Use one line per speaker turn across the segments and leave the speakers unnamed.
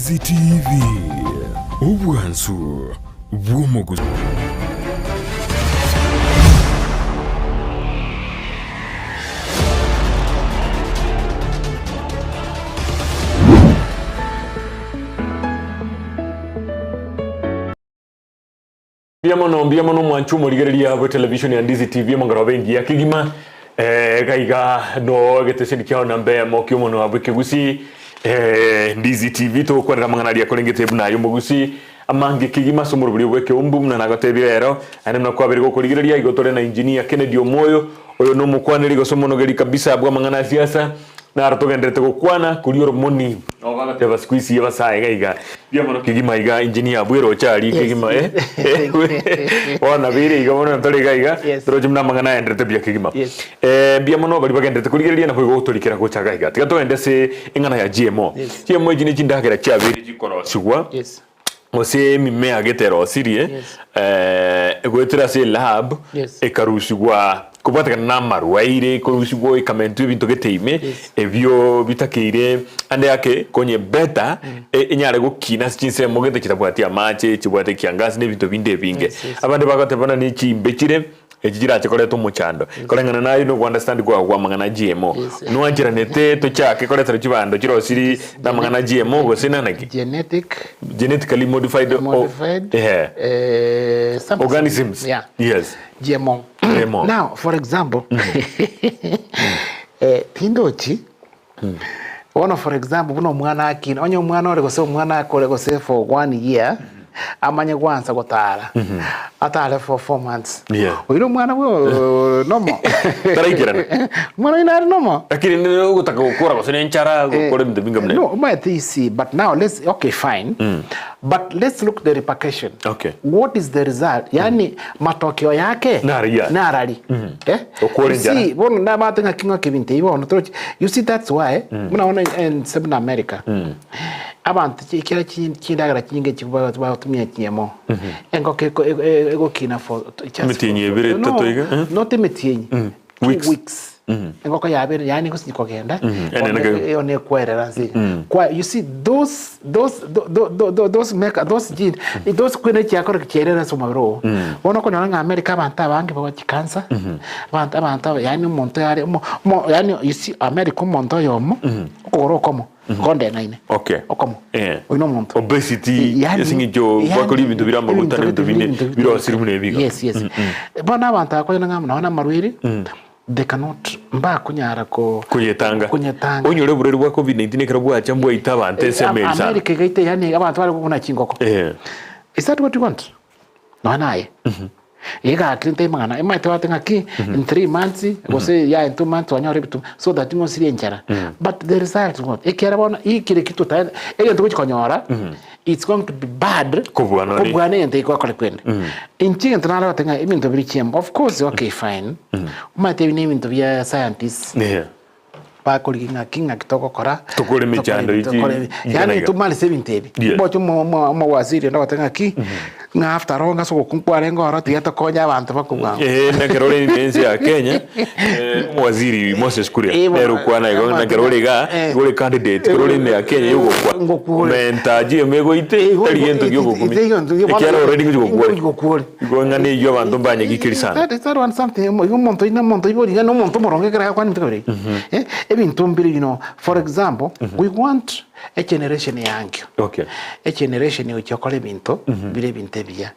Ndizi TV ubwansu bw'omuguzi. Biamono mwanchu murigereria abo television ya Ndizi TV mongaro bengi ya kigima gaiga no geteseni kyao nambe mo kyomono abo Gusii Ndizi TV to kwera manganaria kolengete buna yo Gusii amangi kigima somoro buri bwe Ekeumbu mna nagotebira ero ane mna kwabiri go kurigereria igotore na engineer Kennedy Omwoyo oyo no mukwaniri go somono geri kabisa abwa mangana siasa na aratogendete gukwana kurioro moni ogala teba squeeze yabasaye gaiga biamono kigima iga engineer bwero chari kigima ona bire iga mono ntore gaiga troje mna mangana endete bia kigima biamono bari bagendete kurigereria na kwigo guturikira go chaga iga tiga twende se ingana ya GMO ijini chindagera chabiri gikoro cigwa ose mimea getero sirie gwetera se lab ekarushigwa kubata na marwaire kurushigwa ikamentu ibintu geteime ebyo bitakire ande yake konye beta inyare gukina cinse mogete kitabwatia mache kibwate kiangazi n'ibintu binde binge abandi bagatebana ni chimbekire ejigira cyakoreto muchando korengana nayo no understand kwa mangana GMO no anjira nete to cyake koretera kibando kirosiri na mangana GMO gose nanaki genetically modified organisms yes
GMO. Now for example tindochi one for example buno mwana akina onyo mwana ore gose mwana akore gose for 1 year amanye kwanza gotara atale for 4 months oiro mwana wo nomo
taraikirana
mwana ina nomo
lakini ni gutaka gukora gose nenchara gukora ndebinga mne
no but you see but now let's okay fine but let's look the repercussion what is the result yani matokeo yake narari see bon na batenga kinga kibinte ibo no you see that's why muna in South America abantu kira kindagara kinge kikuba batumye kiyemo engo kina for
mitinye bire tatoiga
not mitinye weeks engo ko yabere yani ko sikogenda one kwerera nzi kwa you see those gene those kwene cyakora cyerera somaro bona ko nanga America abantu abange baba kikansa abantu yani umuntu yari yani you see America umuntu yomo ukorokomo konde naine okomo uno muntu
obesity yasingijo bakori ibintu biramba gutana ibintu bine birosiri mune biga
yes bona abantu akoye ngamana marwiri they cannot mba kunyara ko
kunyetanga onyore bureri bwa COVID-19 karabwa cyambwa itabante semel sana
America gaite yani abantu bari kubona kingoko is that what you want no naye ega klinte mangana emaite watenga ki in 3 months gose ya in 2 months wanyore bitu so that you see enchara but the result what ekera bona ikire kitu ta ege to konyora it's going to be bad kubwana ente kwa kole kwende inchi ntana watenga ibintu biri chemba of course okay fine umate bine ibintu bya scientists pa kolikinga kinga kitoko kora
tukole michando iki
yani tumali 70 bocho mo waziri ndo watenga ki nga after all ngaso kunkware ngoro tiata konya abantu bakubwa
na kerole ni ya Kenya waziri Moses Kuria pero kwana igo na kerole ga gole candidate kerole ni ya Kenya yugo kwa mentaji emego ite tariento yugo kumi ikero already yugo kwa igo ngane yo abantu mbanye gikirisana
that one something igo monto ina monto ibo no monto moronge kera kwa ntikore ebintu mbiri you know for example we want a generation young a generation yo chokole bintu bire binte bia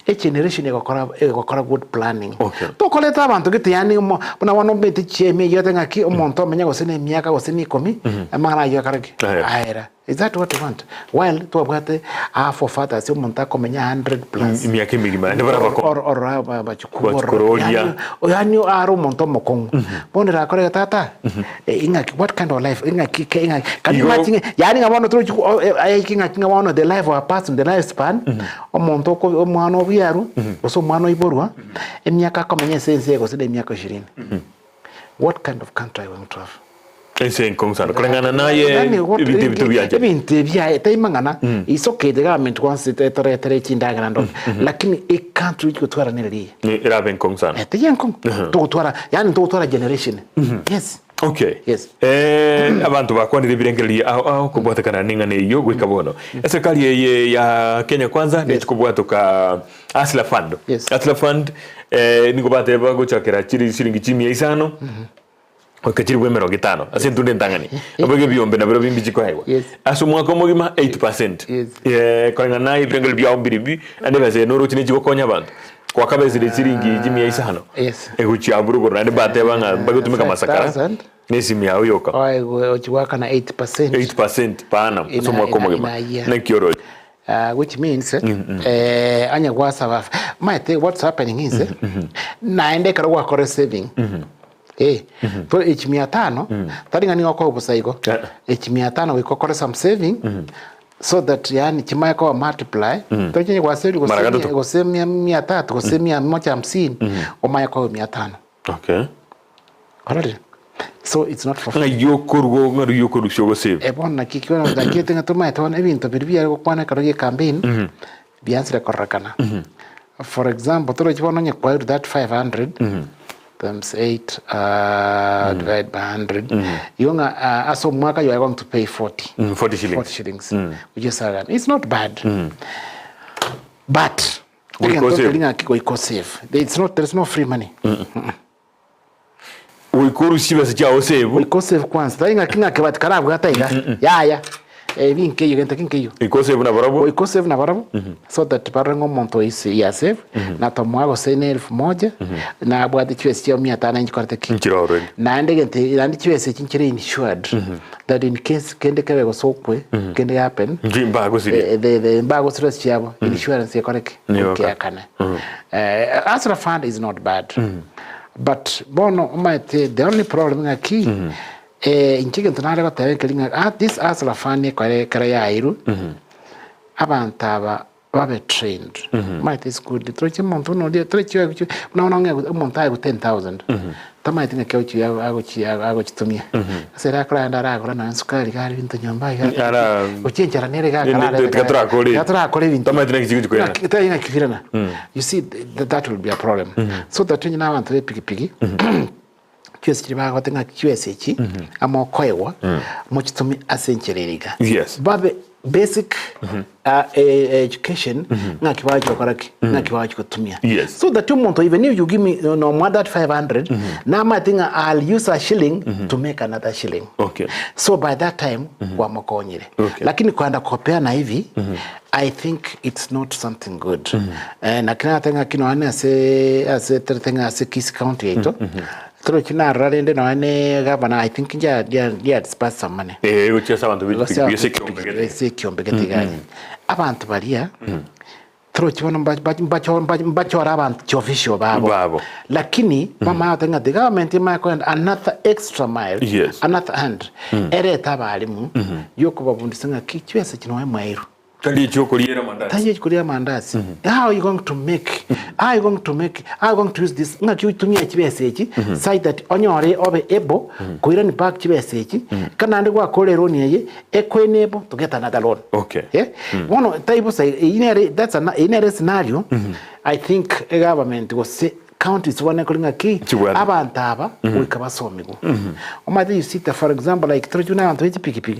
a generation egokora good planning to koleta abantu gite yani bona wano bete cheme yote ngaki omonto menya gosene miaka gosene 10 amana yo karage aera is that what you want while to abate for fathers omonta komenya 100 plus
miaka migima ndabara bako
or bachukuro yani aro monto mokongo bona rakore tata ingaki what kind of life ingaki can you imagine yani ngabona tro kinga wana the life of a person the lifespan omonto ko omwana obiaru oso mwana iborwa emyaka komenya sense go sede myaka 20 what kind of country are we going to have
ese nkonsana kulengana naye
ibintu bya taimangana isoke the government wants it tere chindagana ndo lakini a country which gutwara nereri
irabe nkonsana
teyenkon to gutwara yani to gutwara generation yes
Okay.
Yes.
Abantu bakwanire birengeria aho kubwatakana ningane iyo gwikabono. Serikali ya Kenya Kwanza ni kubwatoka Asla Fund.
Yes.
Asla Fund niko bateba guchakira chiri shilingi 500 wakachiri bwe 50 asentunde ntangani abage byombe na biro bimbi chikohewa aso mwaka mugima 8%. Kwa ngana ibengel bya mbiribi ande baze noro chine chikokonya abantu kwa kabezi de shilingi 500.
Yes.
Eguchi aburugo na bateba nga bagutumika masakara nesi ya uyoka
ochiwaka na 8%
pana aso mwaka mugima na kioro
which means anya gwasa might what's happening is naende karwa kore saving for each 500 taringa ni wako ubusaigo each 500 we kokore some saving so that yani chimaya kwa multiply tonye kwa saving go semia 300 go semia 150 omaya kwa 500.
Okay.
Alright. So it's not for
free. Ngaru yokoru shogo save.
Bona kikiona ndakete ngatuma etona ebintu biribya kwana karoge campaign biansira korakana. For example, tolo chibona nya kwa that 500 times 8 divided by 100 yonga aso mwaka you are going to pay 40 shillings which is it's not bad but we save. There's no free money.
Uikuru sibase chao save.
We save kwanza tainga kinga kebati karabu gataiga ya binke yo genta kinke yo
save na barabo
na barabo so that parango monto isi ya save na tomwago sene 1000 na abwadi chwesi cha 500 njikorete
kinchiro
na ndegente ndi chwesi chinchire insured that in case kende kebe go sokwe kende happen
mbago siri
the mbago siri chabo insurance yakoreke okay akana Asra Fund is not bad but bono might the only problem ngaki inchike ntanare batebe kelinga this Asla Fund kare ya iru abantaba babe trained might is good troche monto no dia troche no monta 10,000 tama tinga kyochi ago chitumia sera kala ndara kala na sukari kali bintu nyamba ya ochenjara nere kala kole bintu
tama tinga kijigu kwena
kitayina kifirana you see that will be a problem so that when na abantu piki kyose kiriba gotenga kyose ki amokoewa mu kitumi asenchereriga babe basic education ngakibaje okoraki ngakibaje kutumia so that umuntu even if you give me no more than 500 now I think I'll use a shilling to make another shilling so by that time wa mokonyire lakini kwenda kopea na hivi I think it's not something good na kina tenga kino ane ase tenga ase Kisii County eto Tro china rarende no ane gabana I think ya disperse some money
uchi sabantu bise
kiombe gani abantu baria tro chibona mbachora abantu chofisho babo lakini mama atenga the government ma ko another extra mile another hand ereta balimu yokubabundisanga kichwese kino mwairu
Tandi chokoliera mandasi.
Tandi chokoliera mandasi. How are you going to make? How are you going to use this? Nga chuitumia chibese echi. Say that onyore obe ebo kuira ni back chibese echi. Kana ande kwa kole loan yeye enable to get another loan.
Okay.
Yeah. One type say that's an inner scenario. I think a government was say counties one calling ki abantaba wikabasomigo omati you see for example like trojuna and piki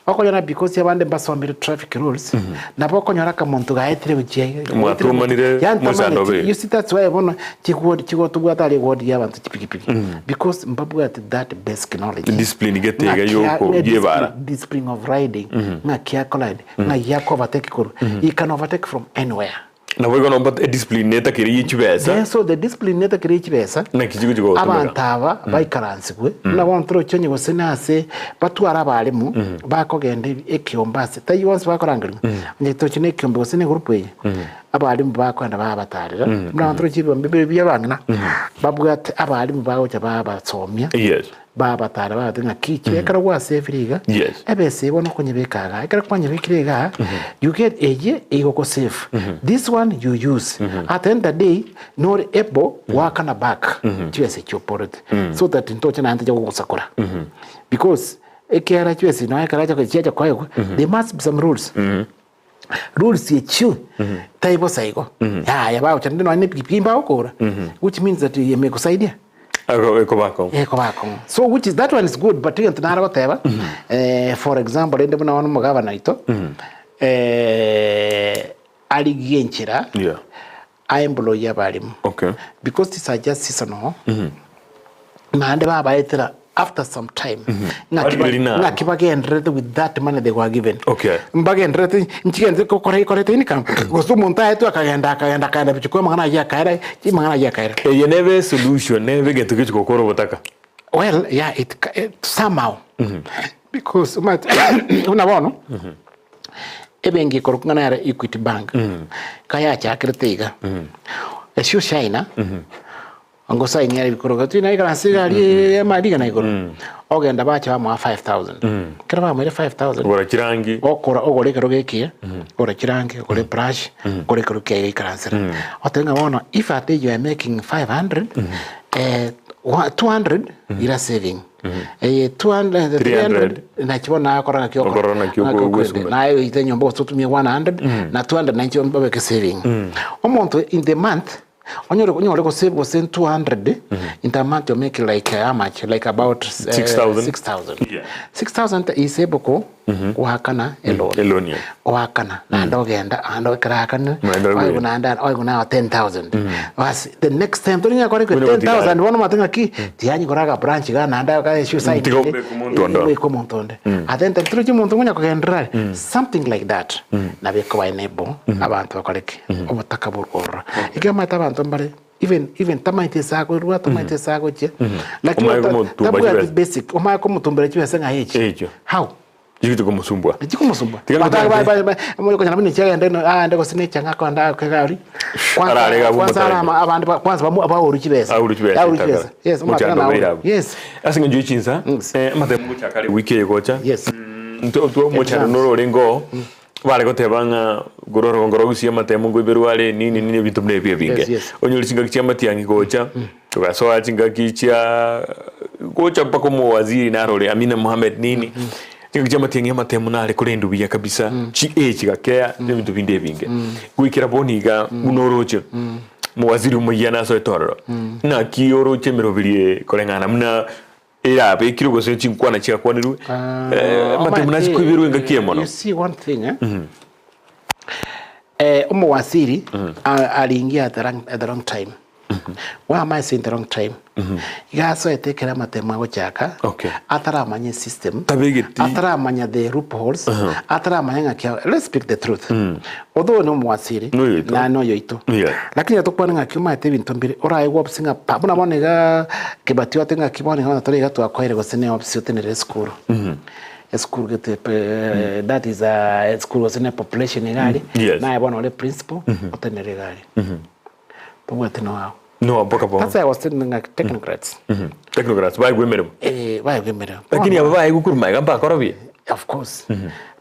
okonyana because yabande basomira traffic rules na bokonyora ka muntu gaetre buje
mwatumanire musandobe
you see that's why bono chigo tubwatari word yabantu piki because mbabu at that basic knowledge
discipline getega yoko yebara
discipline of riding na kia collide na yako overtake kuru you can overtake from anywhere.
Na wewe gonna but discipline neta kiri chibesa.
Yeah, so the discipline neta kiri chibesa.
Na kijigo
abantaba bayikaransikwe na bontro cyonye bosenase batwara abarimu bakogende Ekeumbu tayi once bakorangirwa. Nyito cyane Ekeumbu bosene group ye. Abarimu bakwanda babatarira. Bontro cyibwa mbebe byabangana. Babwate abarimu bawo cyababasomya.
Yes.
Baba tara batenga kichi ekara kwa save ebese bono konyebekaga ekara kwanyebekirega you get eje igoko save this one you use at the end of the day not able work on back chwese choporete so that ntoche na anteje gusakura because ekara chwese no ekara cha chiacha kwayo there must be some rules rules yechu taibo saigo ya bao chande no ane pipimba okora which means that yemekusaidia
Eko bako.
So which is that one is good, but you know whatever. For example, ende buna wanu mugavana ito. Aligienchira.
Yeah.
I employ abalimu.
Okay.
Because these are just seasonal. Na ande baba etera after some time. Ngakiba get with that money they were given.
Okay.
Mbage ndrete nchike ko korete income. Gosto monta etu akagenda bichukua mangana ya kaira, chi mangana ya kaira.
You never solution, never get to get kokoro botaka.
Well, yeah, it somehow. Because unabono. Ebengi korukana ya Equity Bank. Kaya cha kirtega. Esio shaina. Angosa ingeri bikoroga tina ikara sigari madiga na ikoro. Ogenda bacha wa 5000. Kira ba mwere 5000.
Ora kirangi.
Okora ogore karoge kia. Ora kirangi, ogore brush, ogore karoge ikara sira. Otenga wono if at you are making 500, 200 ira saving. 200 300 na chibona akora kioko. Na yo itenyo mbo tutumia 100 na 200 na ncho mbo ke saving. Omonto in the month Onyo go save was 200 in the month you make like how much? Like about 6,000. Yeah. 6,000 is able ko wakana alone. Wakana na ndogenda ando krakana oiguna 10,000. Was the next time to nya kore 10,000 wono matenga ki tianyi koraga branch ga na anda ka issue side ko montonde. Atenta truji monto nya ko gendra something like that. Na be ko enable abantu bakoreke obutaka burora. Ikama tabantu mbare even tamaite sako ruwa tamaite sako che lakini tabu basic omaya ko mutumbere chiwe senga hichi how
jikito ko musumbwa
bye mo ko nyamini chega ndeko sine changa ko nda ko gari kwanza abantu kwanza abahuru chibesa yes yes
asinga njichinza mate mu chakale wiki yegocha
yes
nto mo chano no rengo vale gotebanga ngoro Gusii amatemo ngoiberu wale nini bintu mnebye binge onyuri singa kichya matiangi gocha tugasoa singa kichya gocha pako mo waziri narole Amina Mohamed nini singa kichya matiangi amatemo nale kurendu biya kabisa chi chigakea bintu binde binge gwikira boniga unoroche mo waziri umuyana so etoro na kioroche merobirie kolengana muna era be kiro go senchi kwana chika kwaniru matemuna chikubiru nga kiemono.
You see one thing Omwasiri aliingia at the wrong time. Why am I saying the wrong time? Igaso etekera matema go chaka. Ataramanya system. Ataramanya the loopholes. Ataramanya ngakia. Let's speak the truth. Although no Omwasiri na no yoito. Lakini atokwana ngakiuma ete bintu mbiri ora ego opsinga pabuna monega kibatiwa tenga kibone ngana toriga to akwire go sene opsi tenere school. School get that is a school was in a population igari na ebona ole principal otenere igari. But
no boka bo.
That's why I was telling like technocrats.
Technocrats why women?
Why women?
Lakini aba ai gukuruma gamba korobi.
Of course.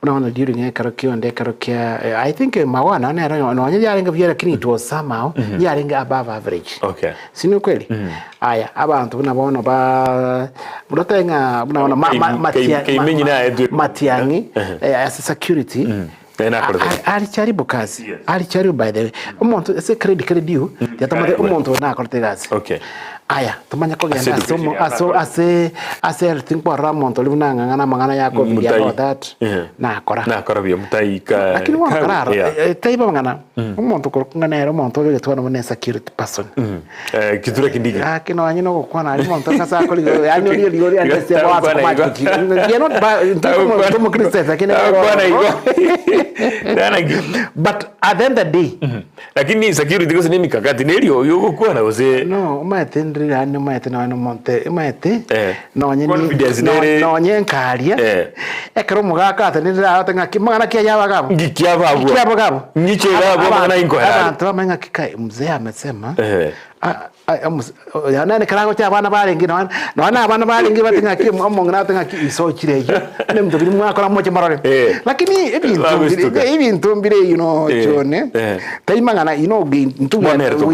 Unaona during karokio and karokia I think mawana no yarenga vyera kini it was somehow yarenga above average.
Okay.
Sino kweli? Aya abantu unabona ba mudatenga unaona matiangi as security alicharibu kazi alicharibu by the way umuntu ese credit you yatamade umuntu na akorte kazi.
Okay.
Aya tumanya ko genda somo ase everything kwa ramonto livuna ngana mangana yako video that na akora
byo mutaika
lakini wa karara taiba mangana umuntu ko ngana ero umuntu yo twana mone security person
kitura kindiga
kino anyino ko kwana ari umuntu kasa ko yani oli ande se ba kwa matiki you know to Christians lakini but at the end of the day
lakini security ko sini mikakati nelio yo kwa na ose
no umaete ano maete na ano monte maete no nyen karia ekero mugaka atenira atenga kimana kia yaba gabo ngikiyaba nyiche gabo mwana inko abantu bamenga kikai mzee amesema yana ne karango cha bana barengi no abana barengi batenga kimongana atenga iso chirejo ne mtu biri mwakora moche marore lakini ibintu mbire you know chone taimangana you know we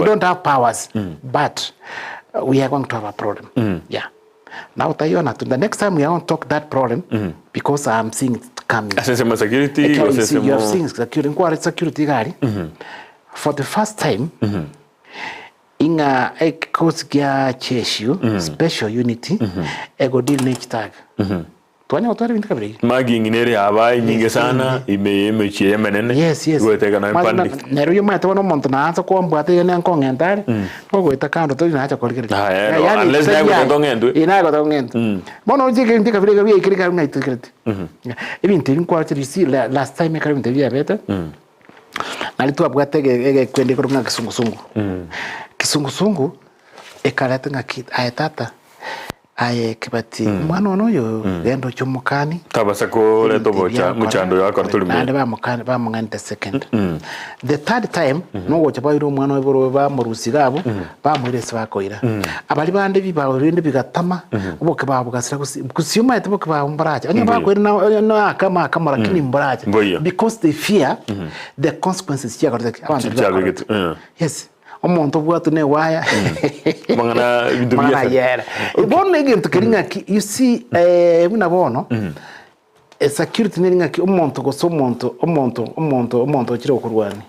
don't have powers but we are going to have a problem. Yeah. Now, the next time we are going to talk that problem because I'm seeing it coming.
Security.
You are seeing security. Security. For the first time, inga kikosi kia cheshu special unity ego deal next tag twanya utwari bintu kabiri
magi nginere aba nyinge sana imechie menene
yes
gweteka na impandi
nero yo mate wono monto na anza ko mbwate ne nko ngentare ko gweta kando to na acha kolikiri
yani unless na go tongendu
ina go tongendu bono jike ndika kabiri kabiri ikirika runga itikiriti ibintu binkwa tiri last time kari bintu bya beta nalitu abwate ege kwende ko runga kisungu ekalata ngaki ayatata aye kibati mwana ono yo gendo chumukani
tabasa ko leto bocha muchando ya kartuli
ande ba mukani ba mungante second the third time no gocha ba iro mwana iboro ba murusigabo ba murese bakoira abali bande bibawe rinde bigatama uboke ba bugasira kusiyuma ete boke ba mbaracha anya ba kwera na akama akamara kini mbaracha because they fear the consequences ya kartaki abantu yes omuntu bwatu ne waya
mangana bintu bya
yera ibone igintu kiringa you see buna bono security niringa ki omuntu goso omuntu kire okurwani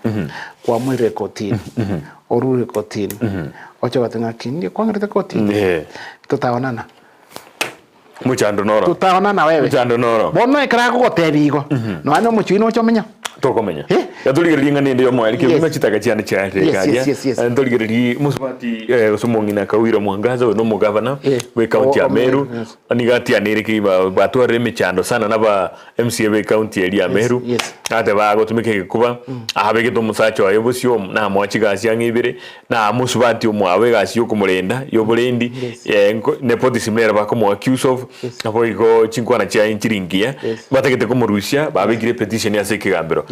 kwa muri recording oru recording ocho batanga kindi kwa ngata recording tutaonana
muchando noro
tutaonana wewe
muchando noro
bono ikara ko gotebigo no ano muchino chomenya
tokomenya yatuligeria ngane ndio mwa ilike machitaka cyane cyane kaja ntuligeria musubati usumongina kawira mwangaza no mu governor we county ya Meru anigati aniriki batware mechando sana naba MCA we county ya Meru ate bago tumike kuba ahabege to musacho ayo busyo na mwachigasi yangibire na musubati umwawe gasi yo kumurenda yo burendi nepotism era bakomo accuse of abo igo chinkwana cha inchiringia bategete kumurusha babigire petition ya sekigambiro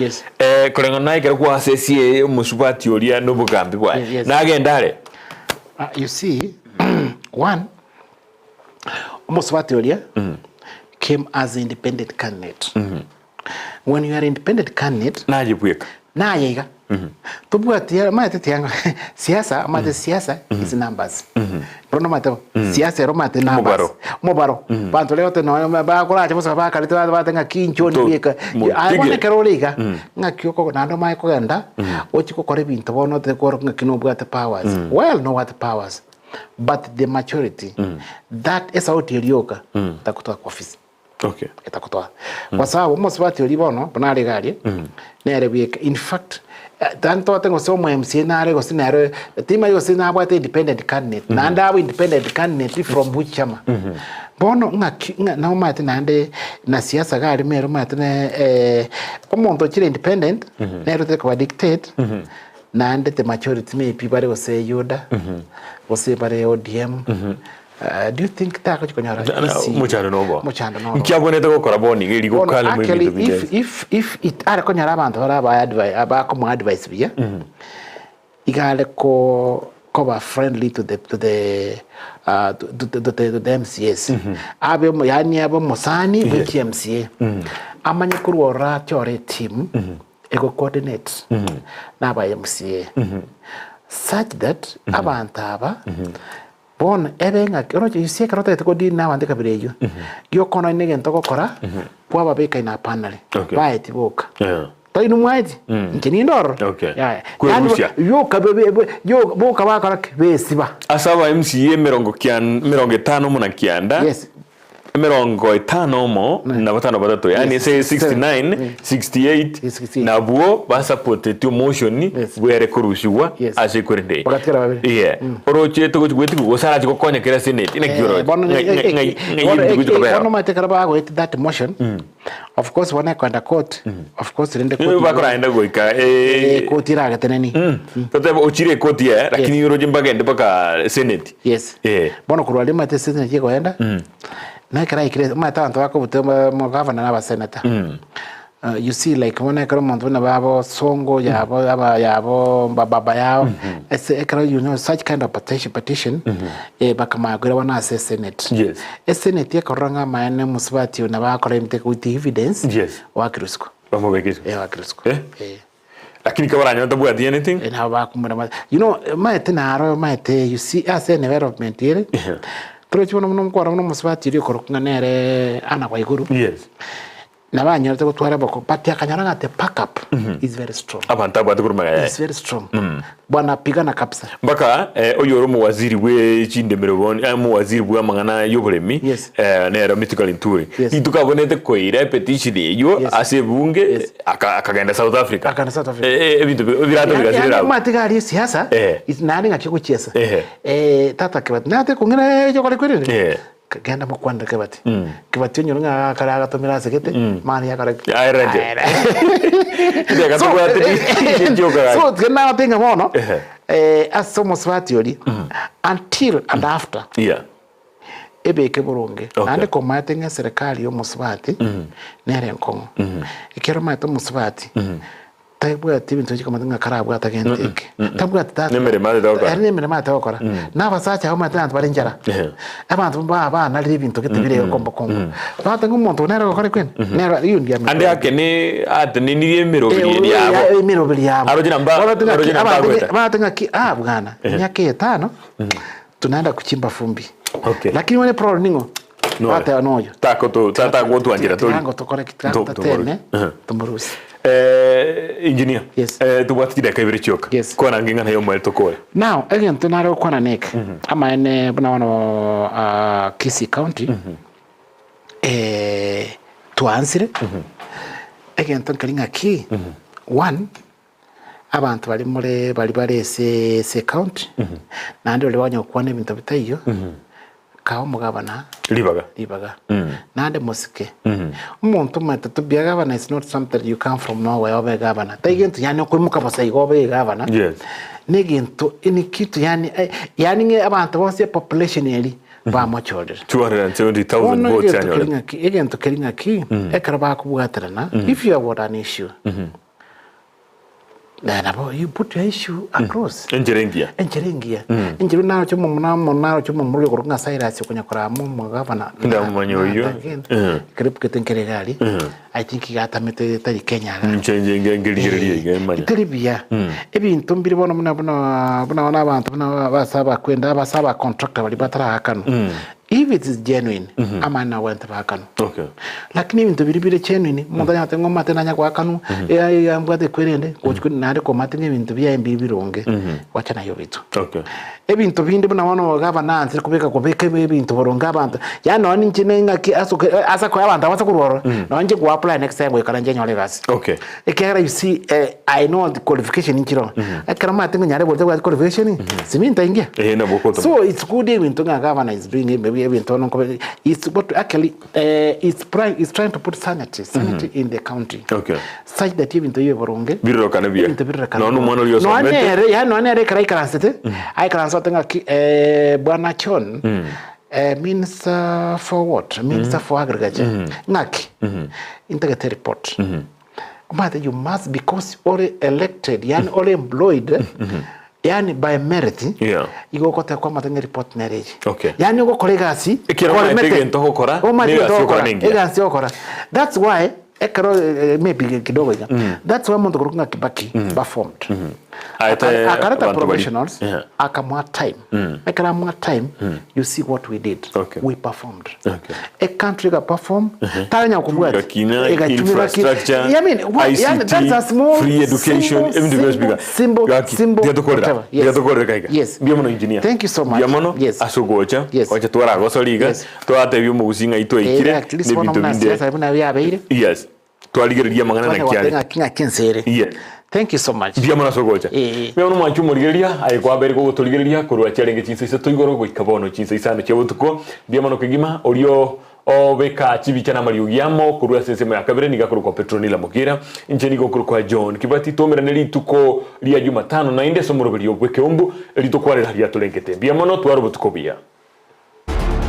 korenga naikera kwa sesi musubati oria no bugambi bwa nagendare
you see one musubati oria came as an independent candidate when you are independent candidate
najibweka
nayiga tubwati mate tianga siasa mate siasa is numbers prono mate siasa ro mate numbers mobaro bantu leo teno ba kula cha bosa ba kalito ba tenga kincho ni bika ayone keroliga ngakyoko nando mai ko ganda ochiko kore bintu bono te ko ngakino bwate powers well no what powers but the maturity that is out yoka takutoa kwa office
okay
etakutoa kwa sababu musubati olibono bonale gali nere bika in fact tanto tengo somo MCA nare gosinare tima yo sina abwate independent candidate na ndawo independent candidate from which chama bono na mate nande na siasa gali mero mate ne omuntu chire independent nero te kwa dictate nande the majority me people go say yoda go say bare ODM do you think that konyara
muchando no nkyabonete gukora boni giri gukale mu bintu
bigeze if it are konyara abantu ba advice abakomo advice biya igale ko ba friendly to the MCS abe yani abo musani with MCA amanye kurora chore team ego coordinate na ba MCA such that abantu aba bon ebenga roje yise karota te ko di na wande kabirejo yo kono nege ntoko kora kwa babeka ina panel ba etiboka to inu mwaiti nkini ndoro yo kabebe yo boka ba kara besiba
asaba MCA 50 muna kianda
yes
50 mo na batano batato yani say 69 68 na buo basa potetio motion ni bwere kurushiwa ase kurende oroche to gweti gosara chiko konya kera senate ina kiro
bono mate karaba go that motion of course when I kwenda court of course rende
court bakora enda goika
court iraga teneni
tote ochire court ya lakini yoroje mbagende baka senate
yes bono kurwali mate senate yego enda na kara ikire mata anto bako butema mo governor na senator you see like when I come on na babo songo yabo baba yao it's you know such kind of petition bakamagura wana senate
yes
senate yakoranga maana musubati na bakora imte with evidence wakirusko
bamobekeze
wakirusko
lakini kabara nyota bwa anything
na bakumura you know maete na aro maete you see as an development here pero chibono muno mkwara muno musubati iri korokanga nere ana kwa iguru
yes
na banyarete gutwara bako but yakanyara ngate pack up is very strong
abantu abatu kurumaya
is very strong bwana pigana kabisa
mbaka oyoro mu waziri we chindemero boni mu waziri bwa mangana yoburemi nero mythical inturi itukabonete koira petition yo ase bunge akagenda South Africa ebintu birato bigazira
matigari siasa is nani ngakiko chesa tata kebat nate kungena yo kore kwere kagenda mukwanda kebati kebati onyo nga kala gatomera segete mani yakara so tena tinga mono as somos vatioli until and after ebe keburunge ande komate nga serikali yo musvati nere nkongo ikero mate musvati taibwa tibintu chikoma nga karabwa takenteke tabwa tata
nemere mate
okora nabasacha ho mate antu barenjara abantu baba na libintu ketibire kombo bata ngumuntu nero okore kwen nero yundi
ande akene atene ni emirobiri yabo arojina
bata ngaki bwana nyake 5 tunaenda kuchimba fumbi lakini wale pro ningo bata anoyo
tata gotu anjira toli
ngo tokore kitata tene tumurusi
engineer tuwatikida kaibiri choka kona nginga nayo mwe tokore
now again tunaro kona nek ama ene buna wano Kisii County tuansire again tunkalinga ki one abantu bali mure bali se county nandi ole wanyo kwana ibintu bitayo kawo mugabana libaga nande musike umuntu mata tubiya gabana is not something you come from nowhere obe gabana taigento yani ko mukabasa igobe gabana negento ini kitu yani nge abantu bose population yeli ba mochorder
270,000 votes annually
egento kelinga ki ekaraba kubwaterana if you have an issue you put your issue across
enjerengia
enjeru nayo cyo munamo cyo muri ko nga Cyrus kunyakora mu gavana
ndamanyoyo
krip ketenkere gali I think igatamete tari Kenya
ncenje ngengeligerelie gemanya
itaribia ebintu mbiri bona buna abantu basaba kwenda basaba contractor bali batara hakano if it is genuine amana went bakano lakini ibintu biri genuine mundanya atengo matena kwa kanu yambwate kwerende ko nari ko matenge ibintu bya mbiri bironge wacha nayo bitu ebintu bindi buna wano gavana ntiri kubeka ebintu boronga abantu yani wani njine ngaki asa ko abantu abasa kuroro nanje ku apply next time we karanje nyole gas ekera you see I know the qualification inchiro ekara matenge nyare bolte kwa qualification siminta ingia
na bokoto
so it's good ebintu nga gavana is doing maybe ebintu no it's but actually it's trying to put sanity in the county such that ebintu yoboronge
birokana bia no mwana lyo
so nere ya no nere kara ikansete I can something bwana Chon minister for what minister for agriculture ngaki integrate report but you must because already elected yani already employed yani by merit igo kota kwa matenge report marriage yani ugo kolegasi
kwa mete ntokora
egasi okora that's why ekero maybe kidogo that's why muntu kuruka Kibaki performed akarata professionals akamwa time ekara mwa time you see what we did we performed a country that perform tanya kubwa
infrastructure
I mean
ICT,
that's a small
free education
symbol
yes biamono engineer
thank you so much
biamono asugocha wacha twara gosoliga twate byo mugusinga itwekire
ne bintu binde sabuna yabeire
yes twaligereria magana na kiale
kinga kensere thank you so much
biamono asugocha biamono mwanchu murigereria ayikwa bere go tuligereria kurwa challenge chinsa isa tuigoro go ikabono chinsa isano chebutuko biamono kigima orio obeka chibichana mariugiamo kurwa sesema yakabere nigakuruko Petronila Mukira incheni go kuruko John Kibati tomeraneli tuko lia Jumatano na inde somoro beri obwe Ekeumbu elitokwarira lia tulengete biamono twarubutuko bia